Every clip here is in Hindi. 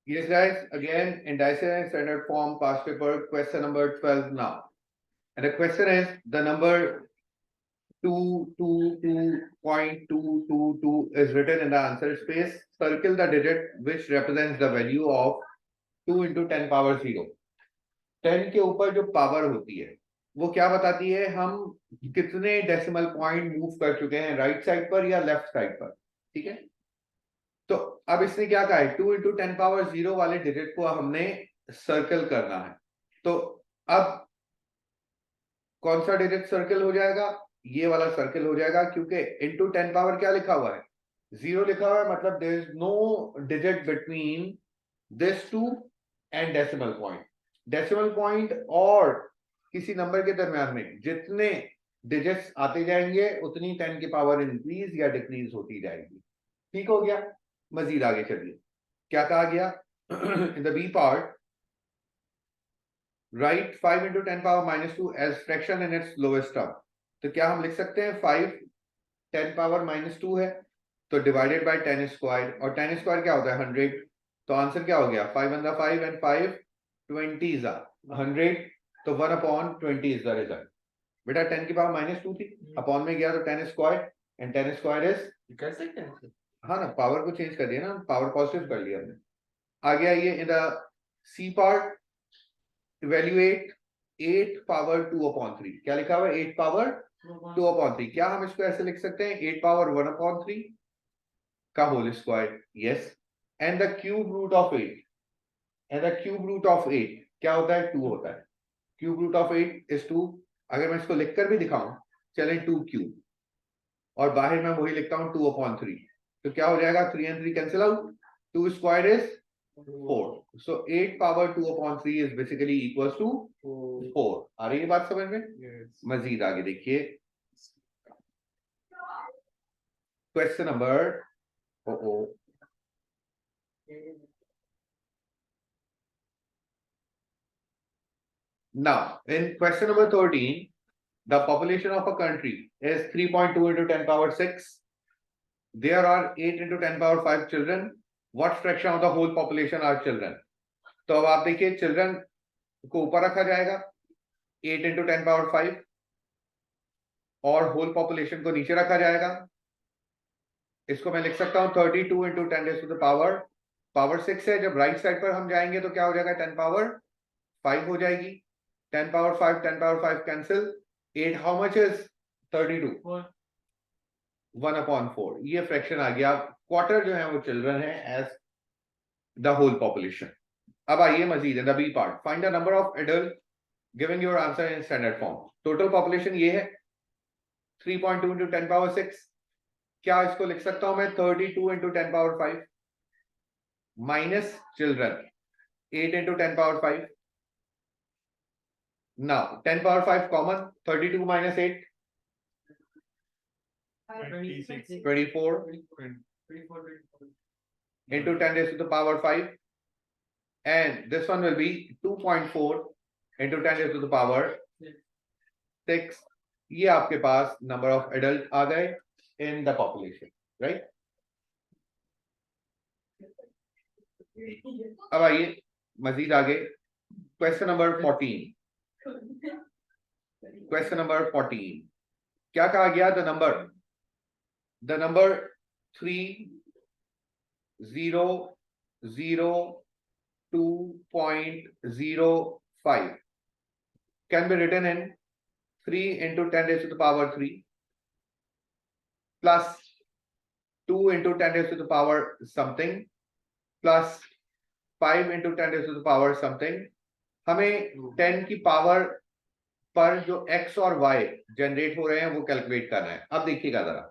Yes, guys, again in Dyson standard form, past paper, question number 12 now. And the question is the number 222.222 is written in the answer space. Circle the digit which represents the value of 2 into 10 power 0. 10 के ऊपर जो पावर होती है वो क्या बताती है, हम कितने डेसिमल पॉइंट मूव कर चुके हैं राइट साइड पर या लेफ्ट साइड पर। ठीक है, तो अब इसने क्या कहा है, 2 into 10 पावर 0 वाले डिजिट को हमने सर्कल करना है। तो अब कौन सा डिजिट सर्कल हो जाएगा, ये वाला सर्कल हो जाएगा, क्योंकि इंटू 10 पावर क्या लिखा हुआ है, 0 लिखा हुआ है, मतलब there is no digit between this two and decimal point. Decimal point और किसी नंबर के दरमियान में जितने डिजिट्स आते जाएंगे उतनी 10 की पावर इंक्रीज या डिक्रीज होती जाएगी। ठीक हो गया, मजीद आगे चलिए, क्या कहा गया in the B part, right 5 into 10 power minus 2 as fraction in its lowest term। तो क्या हम लिख सकते हैं 5 10 पावर माइनस 2 है, तो डिवाइडेड बाय 10 स्क्वायर, और 10 स्क्वायर क्या होता है 100। तो आंसर क्या हो गया 5 1 5 एंड 5 20 100, तो 1 अपॉन 20 इज द रिजल्ट। बेटा 10 की पावर माइनस 2 थी, अपॉन में गया तो 10 स्क्वायर, एंड 10 स्क्वायर इज, कर सकते हैं। हाँ ना, पावर को चेंज कर दिया ना, पावर पॉजिटिव कर लिया हमने। आगे आइए in the C part, evaluate 8 power 2 upon 3। क्या लिखा हुआ है 8 पावर 2 अपॉन 3। क्या हम इसको ऐसे लिख सकते हैं 8 पावर 1 अपॉन 3 का whole square, yes, and the cube root of 8, and the cube root of 8 क्या होता है 2 होता है, क्यूब रूट ऑफ 8 इज 2। अगर मैं इसको लिखकर भी दिखाऊं, चलें 2 क्यूब, और बाहर मैं वही लिखता हूं 2 अपॉन 3, तो क्या हो जाएगा 3 and 3 cancel out, 2 square is 4। So 8 power 2 upon 3 is basically equals to 4। आ रही है बात समझ में? Yes. मजीद आगे देखिए, question number now in question number 13, the population of a country is 3.2 into 10 power 6. There are 8 into 10 power 5 children. What fraction of the whole population are children? तो अब आप देखिए, चिल्ड्रन को ऊपर रखा जाएगा 8 into 10 power 5, और होल पॉपुलेशन को नीचे रखा जाएगा। इसको मैं लिख सकता हूं 32 into 10 raised to the power 6 है। जब राइट साइड पर हम जाएंगे तो क्या हो जाएगा 10 पावर 5 हो जाएगी, 10 power 5 10 power 5 cancel, 8 how much is 32, 1 upon 4। ये फ्रैक्शन आ गया, क्वार्टर जो है वो चिल्ड्रन है एज द होल पॉपुलेशन। अब आइए मजीद in the B part, find the number of adult giving your answer in standard form. Total population ये है 3.2 into 10 पावर 6। क्या इसको लिख सकता हूं मैं 32 into 10 power 5 minus children 8 into 10 power 5। Now 10 power 5 common, 32 minus 8, 24 into 10 raised to the power 5, and this one will be 2.4 into 10 raised to the power 6। ये आपके पास नंबर ऑफ एडल्ट आ गए इन द पॉपुलेशन, राइट। अब आइए मजीद आगे, क्वेश्चन नंबर 14। क्वेश्चन नंबर 14 क्या कहा गया, the number 3002.05 can be written in 3 into 10 raised to the power 3 plus 2 into 10 raised to the power something plus 5 into 10 raised to the power something। हमें 10 की पावर पर जो x और y जनरेट हो रहे हैं वो कैलकुलेट करना है। अब देखिएगा जरा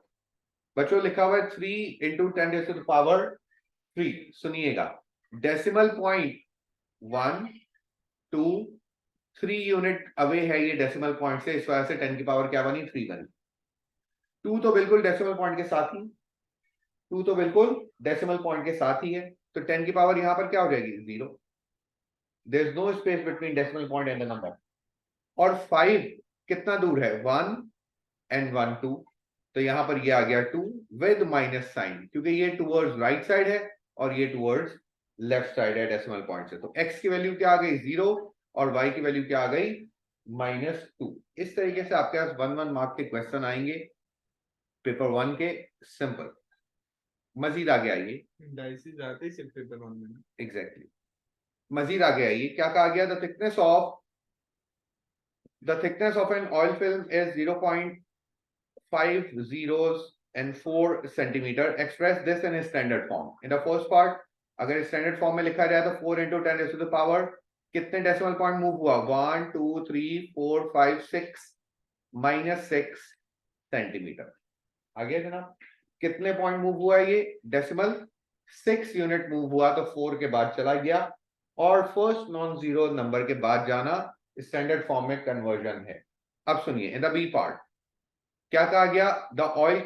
बच्चों, लिखा हुआ है 3 into 10 raised to the power 3। सुनिएगा, डेसिमल पॉइंट 1 2 3 यूनिट अवे है ये डेसिमल पॉइंट से, इस वजह से 10 की पावर क्या बनी 3 बनी। 2 तो बिल्कुल डेसिमल पॉइंट के साथ ही, 2 तो बिल्कुल डेसिमल पॉइंट के साथ ही है, तो 10 की पावर यहां पर क्या हो जाएगी 0। There is no space between decimal point and the number. और 5 कितना दूर है 1 एंड 1 2, तो यहां पर ये आ गया 2 विद माइनस साइन, क्योंकि ये टूवर्ड्स राइट साइड है और ये टूवर्ड्स लेफ्ट साइड है डेसिमल पॉइंट से। तो x की वैल्यू क्या आ गई 0 और y की वैल्यू क्या आ गई -2। इस तरीके से आपके पास 1 मार्क के क्वेश्चन आएंगे पेपर 1 के, सिंपल। मजीद आगे आइए, डाइसिस आते ही सिर्फ पेपर 1 में। एग्जैक्टली। मजीद आगे आइए, क्या कहा गया, the thickness of an oil film is 0.5 zeros and 4 centimeter. Express this in standard form. In the first part, अगर स्टैंडर्ड फॉर्म में लिखा जाए तो 4 into 10 raised to the power कितने डेसिमल पॉइंट मूव हुआ, 1 2 3 4 5 6 -6 सेंटीमीटर। आगे जनाब कितने पॉइंट मूव हुआ, ये डेसिमल 6 यूनिट मूव हुआ, तो 4 के बाद चला गया और फर्स्ट नॉन जीरो नंबर के बाद जाना स्टैंडर्ड फॉर्म में कन्वर्जन है। अब सुनिए, इन द बी पार्ट क्या कहा गया, the oil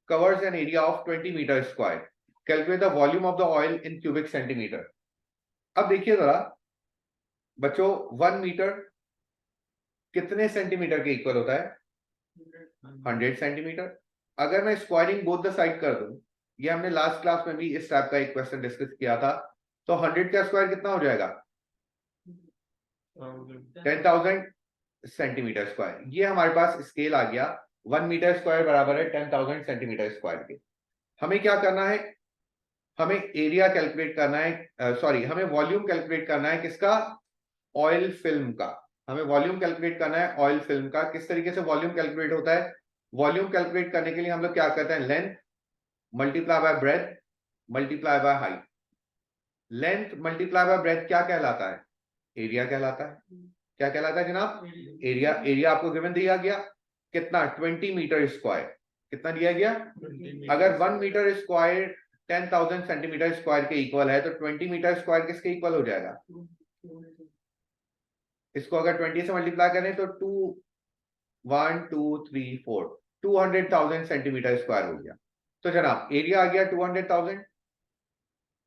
covers an area of 20 metre square, calculate the volume of the oil in cubic centimetre. अब देखिए जरा बच्चों, 1 मीटर कितने सेंटीमीटर के इक्वल होता है, 100 सेंटीमीटर। अगर मैं स्क्वायरिंग बोथ द साइड कर दूं, ये हमने लास्ट क्लास में भी इस टाइप का एक क्वेश्चन डिस्कस किया था, तो 100 का स्क्वायर कितना हो जाएगा 10,000 सेंटीमीटर स्क्वायर। ये हमारे पास स्केल आ गया, 1 मीटर स्क्वायर बराबर है 10,000 सेंटीमीटर स्क्वायर के। हमें क्या करना है, हमें एरिया कैलकुलेट करना है, सॉरी हमें वॉल्यूम कैलकुलेट करना है, किसका, ऑयल फिल्म का। हमें वॉल्यूम कैलकुलेट करना है ऑयल फिल्म का। किस तरीके से वॉल्यूम कैलकुलेट होता है, वॉल्यूम कैलकुलेट करने के लिए हम लोग क्या करते हैं, length multiply by breath multiply by height. Length multiply by breath क्या कहलाता है, एरिया कहलाता है। क्या कहलाता है जनाब, एरिया। एरिया आपको गिवन दिया गया कितना, 20 मीटर स्क्वायर। कितना दिया गया, अगर 1 मीटर स्क्वायर 10,000 सेंटीमीटर स्क्वायर के इक्वल है, तो 20 मीटर स्क्वायर किसके इक्वल हो जाएगा, इसको अगर 20 से मल्टीप्लाई करें तो 2 1 2 3 4 200,000 सेंटीमीटर स्क्वायर हो गया। तो जनाब एरिया आ गया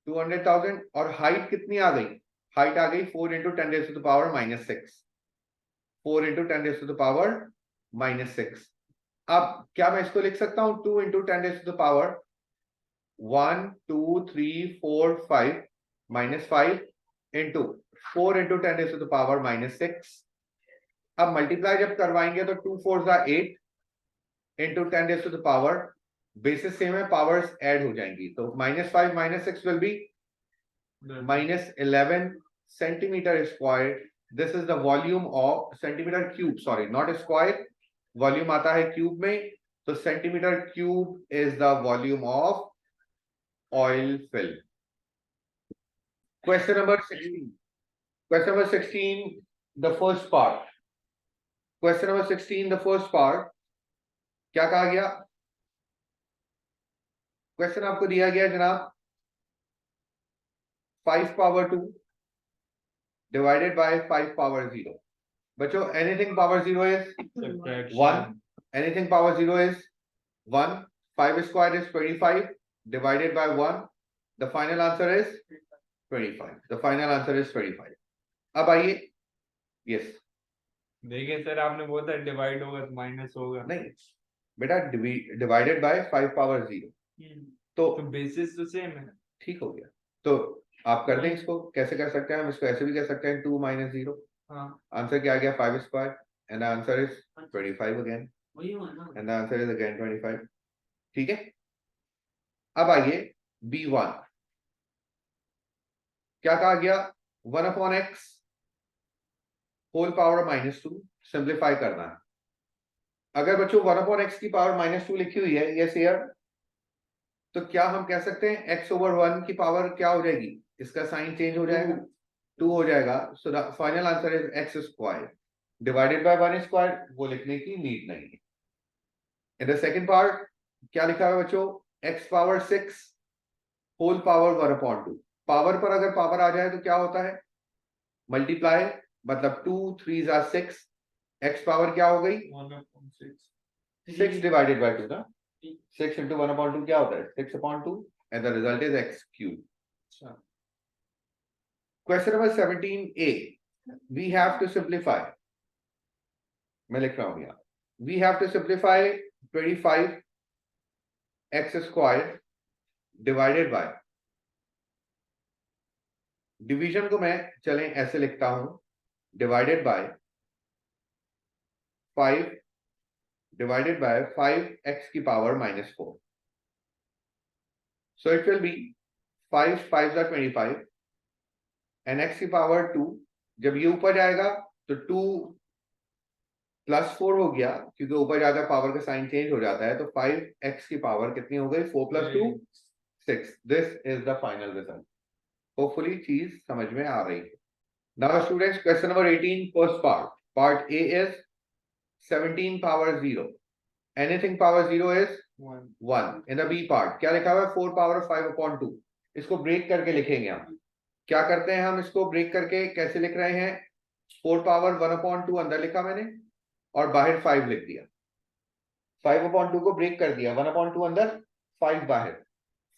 200,000 और हाइट कितनी आ गई, हाइट आ गई 4 into 10 raised to the power -6, 4 into 10 raised to the power -6। अब क्या मैं इसको लिख सकता हूं, 2 into 10 raised to the power 1 2 3 4 5 -5 into 4 into 10 raised to the power -6। अब मल्टीप्लाई जब करवाएंगे तो 2 4 8 into 10 raised to the power, basis same है, पावर्स ऐड हो जाएंगी, तो -5 -6 will be -11 centimetre square. This is the volume of centimetre cube, sorry not square, volume आता है क्यूब में, तो centimetre cube is the volume of oil film. Question number 16, the first part. Question number 16 the first part, क्या कहा गया, क्वेश्चन आपको दिया गया जनाब 5 power 2 divided by 5 power 0। बच्चों anything power 0 is 1, anything power 0 is 1, 5 square is 25 divided by 1, the final answer is 25, the final answer is 25। अब आइए, यस देखिए सर आपने बोला था डिवाइड होगा तो माइनस होगा, नहीं बेटा, डिवाइडेड बाय 5 पावर 0, तो बेसिस तो सेम है, ठीक हो गया। तो आप कर दें इसको, कैसे कर सकते हैं हम इसको, ऐसे भी कर सकते हैं 2 - 0। आंसर क्या आ गया 5 square and answer is 25 again, and answer is again 25। ठीक है, अब आइए B1, क्या कहा गया, 1/x होल पावर -2, सिंप्लीफाई करना है। अगर बच्चों 1/x की पावर -2 लिखी हुई है, यस हियर, तो क्या हम कह सकते हैं x/1 की पावर क्या हो जाएगी, इसका साइन चेंज हो जाएगा, 2 हो जाएगा। So the final answer is x square divided by 1 square, वो लिखने की नीड नहीं है। इन द सेकंड पार्ट क्या लिखा है बच्चों, x⁻6 होल पावर 1/2। पावर पर अगर पावर आ जाए तो क्या होता है, मल्टीप्लाई, मतलब 2 3 are 6, x पावर क्या हो गई 6 डिवाइडेड बाय 2 ना, 6 into 1/2 क्या होता है 6/2, and the result is x cube। Question number 17A, we have to simplify, मैं लिख रहा हूं यहाँ, we have to simplify 25 x square divided by division को मैं चलें ऐसे लिखता हूं, divided by 5 divided by 5x की power -4. So it will be 5 5s are 25 and x की पावर 2. जब ये ऊपर जाएगा तो 2 + 4 हो गया, क्योंकि ऊपर जाकर पावर का साइन चेंज हो जाता है, तो 5x की पावर कितनी हो गई? 4 + 2 6. This is the final result. Hopefully चीज समझ में आ रही है. Now students, question number 18, first part. Part A is 17 power 0. Anything power 0 is 1. In the B part क्या लिखा हुआ है? 4 power 5/2. इसको ब्रेक करके लिखेंगे हम. क्या करते हैं हम इसको ब्रेक करके? कैसे लिख रहे हैं? 4 power 1/2 अंदर लिखा मैंने और बाहर 5 लिख दिया. 5/2 को ब्रेक कर दिया, 1/2 अंदर 5 बाहर.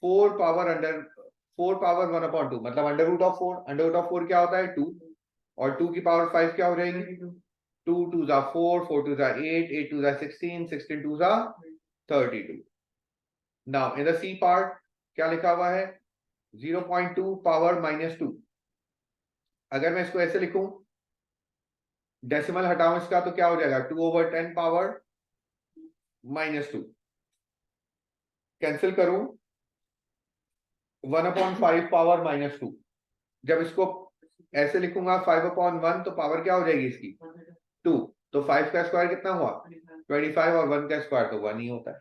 4 power 1/2 मतलब √4. √4 क्या होता है? 2. और 2 की पावर 5 क्या हो जाएगी? 2 2s are 4, 4 2s are 8, 8 2s are 16, 16 2s are 32. Now in the C part क्या लिखा हुआ है? 0.2 पावर -2. अगर मैं इसको ऐसे लिखूं, डेसिमल हटाऊं इसका, तो क्या हो जाएगा? 2/10 पावर -2. कैंसिल करूं, 1/5 पावर -2. जब इसको ऐसे लिखूंगा 5/1, तो पावर क्या हो जाएगी इसकी? 2. तो 5 का स्क्वायर कितना हुआ? 25 और 1 का स्क्वायर तो 1 ही होता है.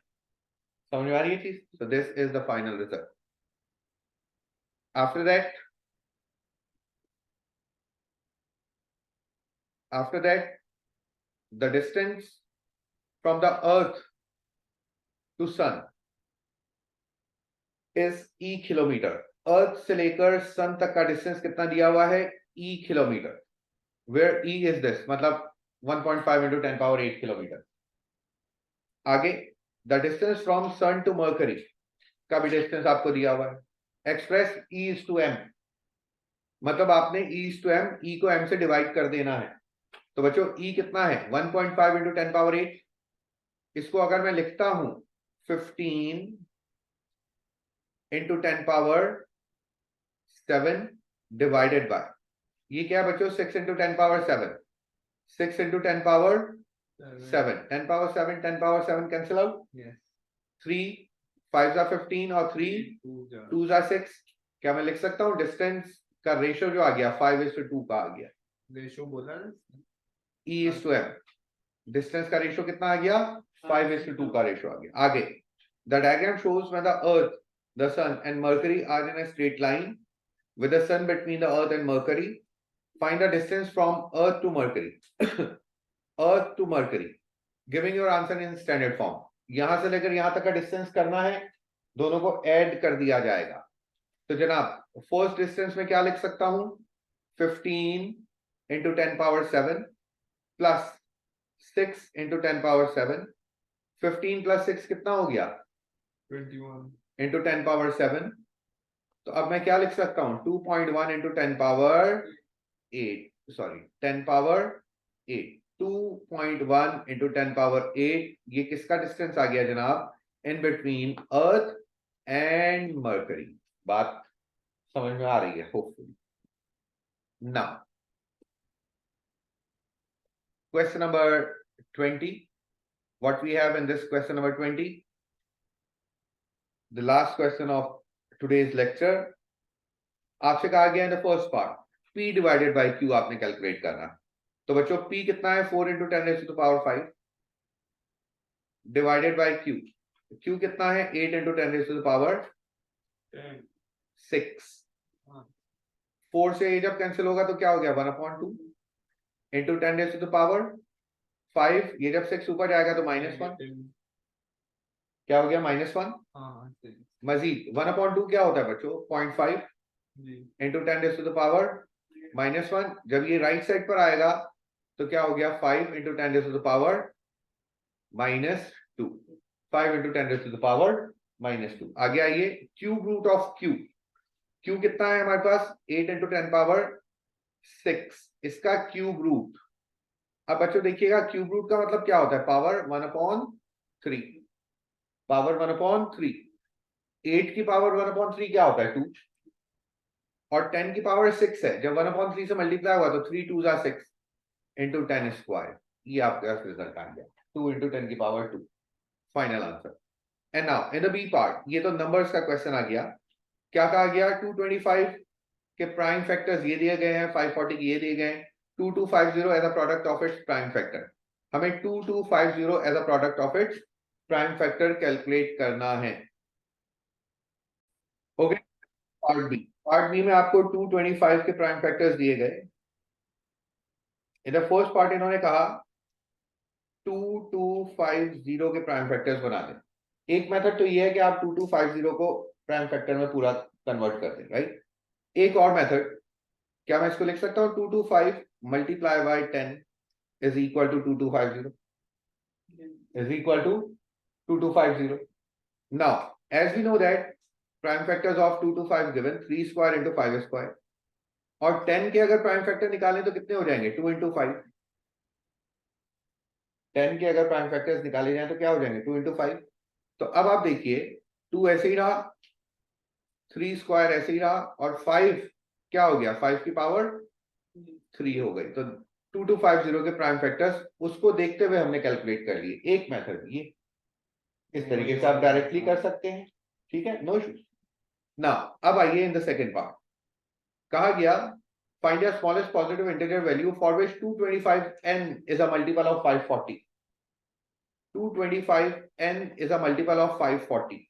समझ में आ रही है चीज? So this is the final result. After that, the distance from the earth to sun is e kilometre. Earth से लेकर सन तक का डिस्टेंस कितना दिया हुआ है? e kilometre. Where e is this, मतलब 1.5 into 10 power 8 किलोमीटर. आगे the distance from sun to mercury का भी डिस्टेंस आपको दिया हुआ है. एक्सप्रेस E/m, मतलब आपने E/m, E को m से डिवाइड कर देना है. तो बच्चों E कितना है? 1.5 into 10 power 8. इसको अगर मैं लिखता हूं 15 into 10 power 7 डिवाइडेड बाय, ये क्या है बच्चों? 6 into 10 power 7. 6 into 10 power 7. 10 power 7, 10 power 7 cancel out. 3 5s are 15 और 3 2s are 6. क्या मैं लिख सकता हूँ? डिस्टेंस का रेशियो जो आ गया 5:2 का आ गया. रेशियो बोला ना, E/m. डिस्टेंस का रेशियो कितना आ गया? 5:2 का रेशियो आ गया. आगे the diagram shows when the earth, the sun and mercury are in a straight line with the sun between the earth and mercury. Find the distance from earth to mercury. earth to mercury, giving your answer in standard form. यहां से लेकर यहां तक का डिस्टेंस करना है, दोनों को ऐड कर दिया जाएगा. तो जनाब फर्स्ट डिस्टेंस में क्या लिख सकता हूं? 15 into 10 power 7 plus 6 into 10 power 7. 15 plus 6 कितना हो गया? 21 into 10 power 7. तो अब मैं क्या लिख सकता हूं? 2.1 into 10 power 8. Sorry 10 power 8. 2.1 into 10 power 8. ये किसका डिस्टेंस आ गया जनाब? In between earth and mercury. बात समझ में आ रही है hopefully. Now question number 20. What we have in this question number 20, the last question of today's lecture. आपसे कहा गया है the first part P divided by Q आपने कैलकुलेट करना. तो बच्चों P कितना है? 4 into 10 raised to the power 5 divided by Q. Q कितना है? 8 into 10 raised to the power 6. 4 से ये जब कैंसिल होगा तो क्या हो गया? 1/2 into 10 raised to the power 5. ये जब 6 ऊपर जाएगा तो -1. क्या हो गया? -1. मजीद 1/2 क्या होता है बच्चों? 0.5 into 10 raised to the power -1. जब ये राइट साइड पर आएगा तो क्या हो गया? 5 into 10 raised to the power -2. 5 into 10 raised to the power -2. आगे आइए, cube root of Q. Q कितना है हमारे पास? 8 into 10 power 6. इसका क्यूब रूट. अब बच्चों देखिएगा क्यूब रूट का मतलब क्या होता है? पावर 1/3. पावर 1/3. 8 की पावर 1/3 क्या होता है? 2. और 10 की पावर 6 है, जब 1/3 से मल्टीप्लाई हुआ तो 3 2 6 इंटू 10 स्क्वायर, ये आपका रिजल्ट आ गया 2 इंटू 10 की power 2, final answer. And now in the B part, ये तो नंबर्स का क्वेश्चन आ गया। क्या कहा गया, 225 के प्राइम फैक्टर्स ये दिए गए हैं, 540 के ये दिए गए हैं, 2250 as a product of its prime factor. हमें 2250 as a product of its prime factor calculate करना है। ओके, पार्ट बी में आपको 225 के प्राइम फैक्टर्स दिए गए। इन द फर्स्ट पार्ट इन्होंने कहा 2250 के प्राइम फैक्टर्स बना दें। एक मेथड तो ये है कि आप 2250 को प्राइम फैक्टर में पूरा कन्वर्ट कर दें, राइट। एक और मेथड, क्या मैं इसको लिख सकता हूं 225 multiply by 10 is equal to 2250 is equal to 2250। Now as we know that prime factors of 225 given 3 square into 5 square, और 10 के अगर प्राइम फैक्टर निकालें तो कितने हो जाएंगे, 2 इंटू 5। 10 के अगर प्राइम फैक्टर्स निकाले जाएं तो क्या हो जाएंगे, 2 इंटू 5। तो अब आप देखिए 2 ऐसे ही रहा, 3 स्क्वायर ऐसे ही रहा, और 5 क्या हो गया, 5 की पावर 3 हो गई। तो 2250 के प्राइम फैक्टर्स उसको देखते हुए हमने कैलकुलेट कर लिए। एक मेथड ये, इस तरीके से आप डायरेक्टली कर सकते हैं, ठीक है, नो इश्यूज। ना अब आइए इन द सेकंड पार्ट, कहा गया find your smallest positive integer value for which 225n is a multiple of 540. 225n is a multiple of 540.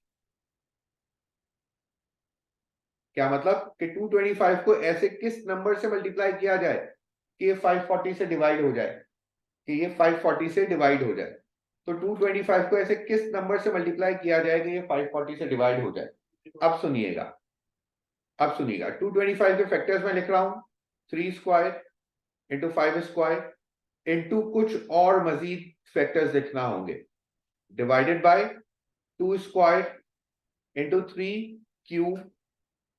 क्या मतलब कि 225 को ऐसे किस नंबर से मल्टीप्लाई किया जाए कि ये 540 से डिवाइड हो जाए, कि ये 540 से डिवाइड हो जाए। तो 225 को ऐसे किस नंबर से मल्टीप्लाई किया जाए कि ये 540 से डिवाइड हो जाए। अब सुनिएगा, अब सुनिएगा, 225 के फैक्टर्स में लिख रहा हूं 3 स्क्वायर इंटू 5 स्क्वायर इंटू कुछ और मजीद फैक्टर्स लिखना होंगे, divided by 2 square into 3 cube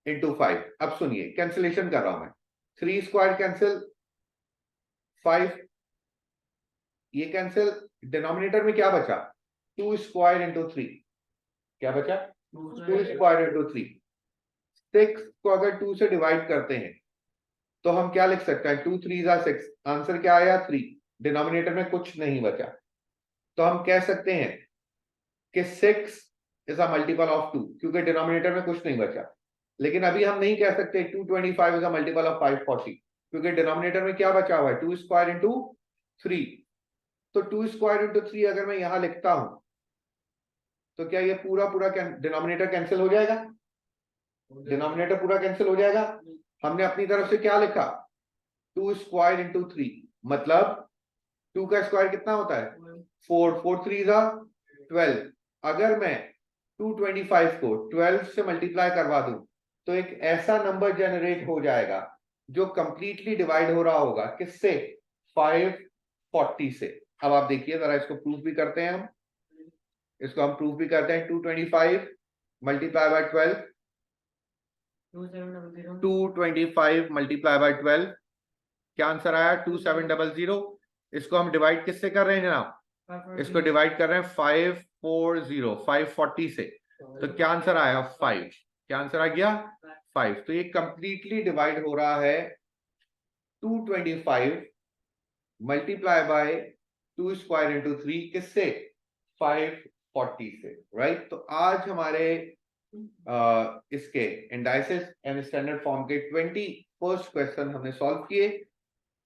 into 5। अब सुनिए, कैंसिलेशन कर रहा हूं मैं, 3 स्क्वायर कैंसिल, 5 ये कैंसिल, डिनोमिनेटर में क्या बचा, 2 स्क्वायर इंटू 3, क्या बचा, 2 स्क्वायर इंटू 3। 6 को अगर 2 से डिवाइड करते हैं तो हम क्या लिख सकते हैं, 2 3 6, आंसर क्या आया 3, डिनोमिनेटर में कुछ नहीं बचा। तो हम कह सकते हैं कि 6 इज अ मल्टीपल ऑफ 2, क्योंकि डिनोमिनेटर में कुछ नहीं बचा। लेकिन अभी हम नहीं कह सकते 225 इज अ मल्टीपल ऑफ 540, क्योंकि डिनोमिनेटर में क्या बचा हुआ है, 2 स्क्वायर इंटू 3। तो 2 स्क्वायर इंटू 3 अगर मैं यहां लिखता हूं तो क्या ये पूरा पूरा डिनोमिनेटर कैंसिल हो जाएगा, डिनोमिनेटर पूरा कैंसिल हो जाएगा। हमने अपनी तरफ से क्या लिखा, 2 स्क्वायर इंटू 3, मतलब 2 का स्क्वायर कितना होता है, 4, 4 3 12। अगर मैं 225 को 12 से मल्टीप्लाई करवा दूं तो एक ऐसा नंबर जनरेट हो जाएगा जो कंप्लीटली डिवाइड हो रहा होगा, किससे, 540 से। अब आप देखिए जरा, इसको प्रूफ भी करते हैं हम, इसको हम प्रूफ भी करते हैं। 225 मल्टीप्लाई बाय 12, 225 मल्टीप्लाई बाय 12, क्या आंसर आया, 2700। इसको हम डिवाइड किससे कर रहे हैं जनाब, इसको डिवाइड कर रहे हैं 540 से। तो क्या आंसर आया 5, क्या आंसर आ गया 5। तो ये कंप्लीटली डिवाइड हो रहा है 225 मल्टीप्लाई बाय 2 स्क्वायर इंटू 3, किससे, 540 से, राइट। तो आज हमारे इसके इंडाइसिस एंड स्टैंडर्ड फॉर्म के 21st क्वेश्चन हमने सॉल्व किए।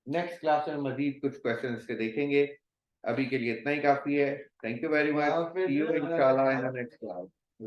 नेक्स्ट क्लास में मजीद कुछ क्वेश्चन इसके देखेंगे। अभी के लिए इतना ही काफी है। Thank you very much, see you इंशाल्लाह इन द नेक्स्ट क्लास।